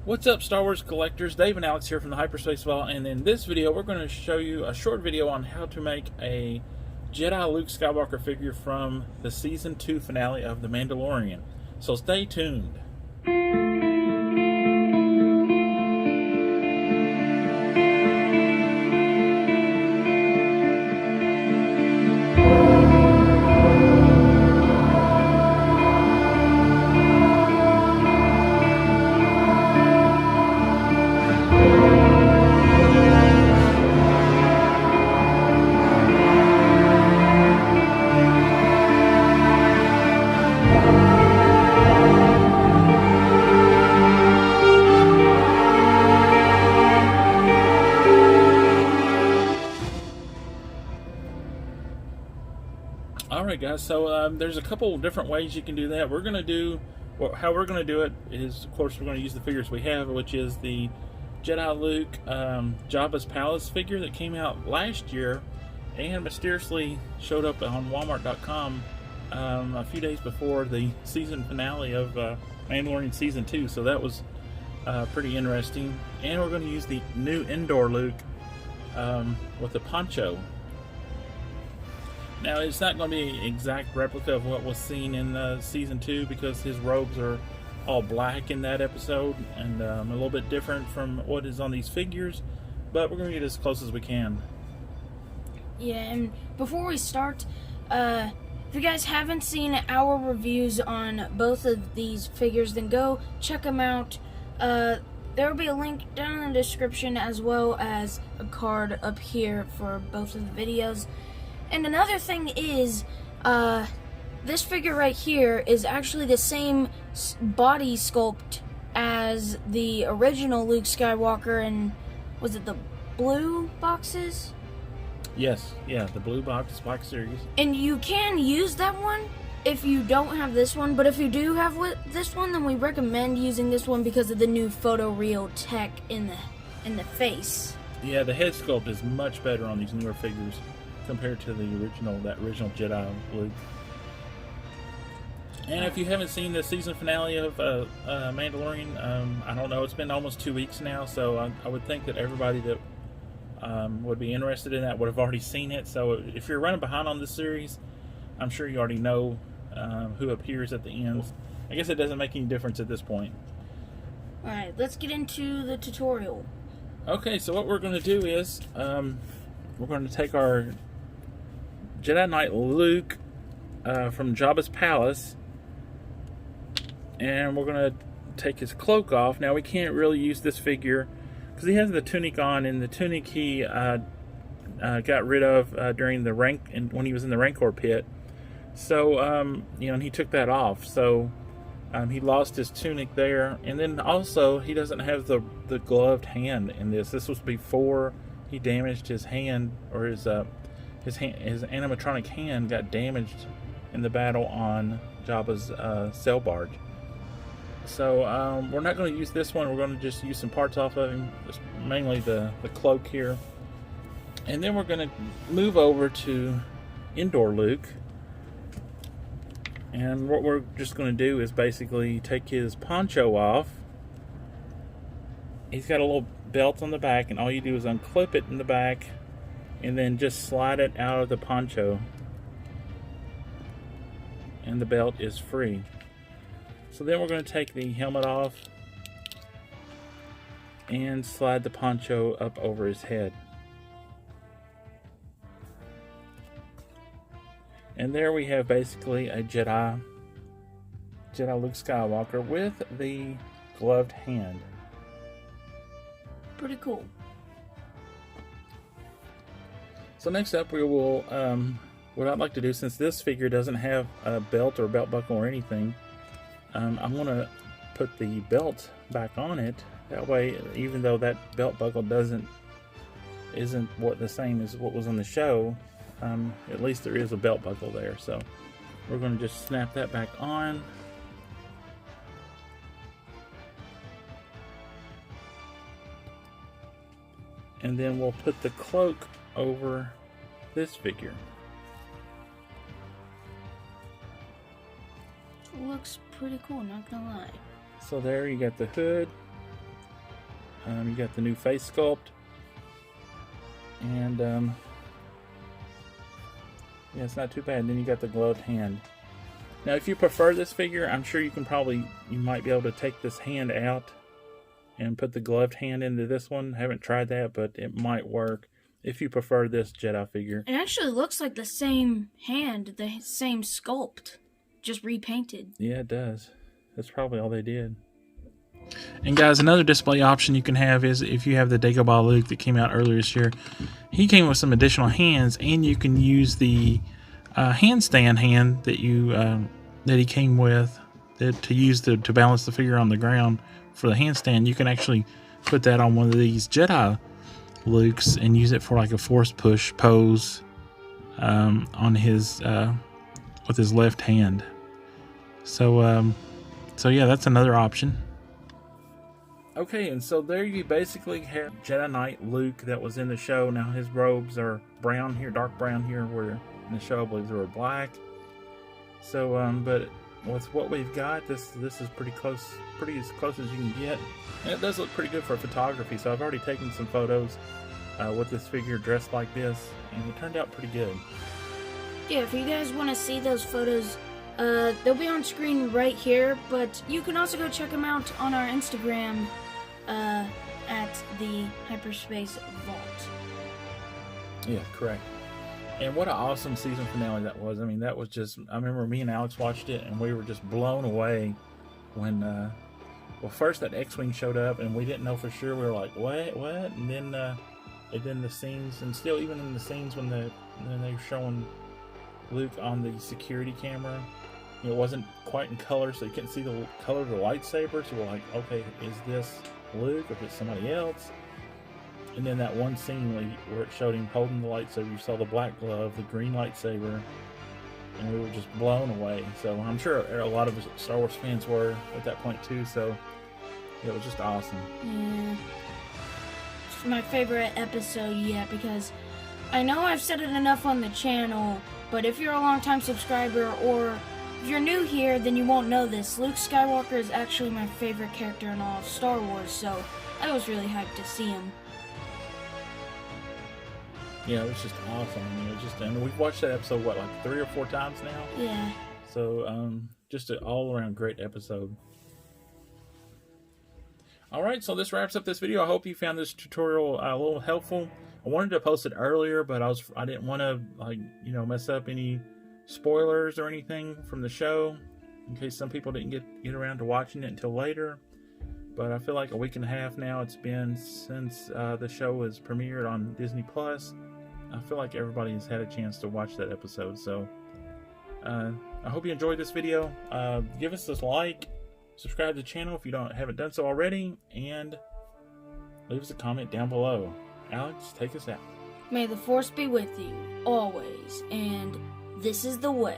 What's up, Star Wars collectors? Dave and Alex here from the Hyperspace Vault, and in this video we're going to show you a short video on how to make a Jedi Luke Skywalker figure from the Season 2 finale of The Mandalorian. So stay tuned. Alright guys, so there's a couple different ways you can do that. How we're going to do it is, of course, we're going to use the figures we have, which is the Jedi Luke Jabba's Palace figure that came out last year and mysteriously showed up on Walmart.com a few days before the season finale of Mandalorian Season 2, so that was pretty interesting. And we're going to use the new indoor Luke with the poncho. Now, it's not going to be an exact replica of what was seen in Season 2 because his robes are all black in that episode and a little bit different from what is on these figures, but we're going to get as close as we can. Yeah, and before we start, if you guys haven't seen our reviews on both of these figures, then go check them out. There will be a link down in the description as well as a card up here for both of the videos. And another thing is, this figure right here is actually the same body sculpt as the original Luke Skywalker, and was it the blue boxes? Yes, yeah, the blue box series. And you can use that one if you don't have this one, but if you do have this one, then we recommend using this one because of the new photoreal tech in the face. Yeah, the head sculpt is much better on these newer figures compared to that original Jedi Luke. And if you haven't seen the season finale of Mandalorian, I don't know, it's been almost 2 weeks now, so I would think that everybody that would be interested in that would have already seen it. So if you're running behind on this series, I'm sure you already know who appears at the end. I guess it doesn't make any difference at this point. Alright, let's get into the tutorial. Okay, so what we're going to do is we're going to take our Jedi Knight Luke from Jabba's Palace, and we're going to take his cloak off. Now, we can't really use this figure because he has the tunic on, and the tunic he got rid of during the when he was in the Rancor pit. So, and he took that off. So, he lost his tunic there, and then also he doesn't have the gloved hand in this. This was before he damaged his hand, or his animatronic hand got damaged in the battle on Jabba's sail barge. So we're not going to use this one. We're going to just use some parts off of him, just mainly the cloak here. And then we're going to move over to indoor Luke. And what we're just going to do is basically take his poncho off. He's got a little belt on the back, and all you do is unclip it in the back and then just slide it out of the poncho, and the belt is free. So then we're going to take the helmet off and slide the poncho up over his head. And there we have basically a Jedi Luke Skywalker with the gloved hand. Pretty cool. So next up, we will, what I'd like to do, since this figure doesn't have a belt or belt buckle or anything, I'm going to put the belt back on it. That way, even though that belt buckle isn't the same as what was on the show, at least there is a belt buckle there. So we're going to just snap that back on. And then we'll put the cloak over this figure. Looks pretty cool, not gonna lie. So there you got the hood, You got the new face sculpt, and yeah, it's not too bad. And then you got the gloved hand. Now, if you prefer this figure, I'm sure you might be able to take this hand out and put the gloved hand into this one. I haven't tried that, but it might work if you prefer this Jedi figure. It actually looks like the same hand, the same sculpt, just repainted. Yeah, it does. That's probably all they did. And guys, another display option you can have is if you have the Dagobah Luke that came out earlier this year. He came with some additional hands, and you can use the handstand hand that he came with to use to balance the figure on the ground for the handstand. You can actually put that on one of these Jedi Lukes and use it for like a force push pose on his with his left hand. So yeah, that's another option. Okay, and so there you basically have Jedi Knight Luke that was in the show. Now his robes are brown here, dark brown here, where in the show I believe they were black. So, but with what we've got, this is pretty as close as you can get. And it does look pretty good for photography. So I've already taken some photos with this figure dressed like this, and it turned out pretty good. Yeah, if you guys want to see those photos, they'll be on screen right here, but you can also go check them out on our Instagram at the Hyperspace Vault. Yeah, correct. And what an awesome season finale that was. I mean, that was just, I remember me and Alex watched it, and we were just blown away when, well, first that X-Wing showed up, and we didn't know for sure. We were like, what? And then the scenes, and still even in the scenes when they were showing Luke on the security camera, it wasn't quite in color, so you couldn't see the color of the lightsaber. So we're like, okay, is this Luke or is it somebody else? And then that one scene where it showed him holding the lightsaber, you saw the black glove, the green lightsaber, and we were just blown away. So I'm sure a lot of Star Wars fans were at that point too, so it was just awesome. Yeah. It's my favorite episode yet, because I know I've said it enough on the channel, but if you're a long-time subscriber or if you're new here, then you won't know this. Luke Skywalker is actually my favorite character in all of Star Wars, so I was really hyped to see him. Yeah, it was just awesome. I mean, and we've watched that episode, what, like 3 or 4 times now? Yeah. So, just an all-around great episode. Alright, so this wraps up this video. I hope you found this tutorial a little helpful. I wanted to post it earlier, but I didn't want to, mess up any spoilers or anything from the show, in case some people didn't get around to watching it until later. But I feel like a week and a half now it's been since the show was premiered on Disney Plus. I feel like everybody has had a chance to watch that episode. So I hope you enjoyed this video. Give us a like, subscribe to the channel if you haven't done so already, and leave us a comment down below. Alex, take us out. May the Force be with you, always, and this is the way.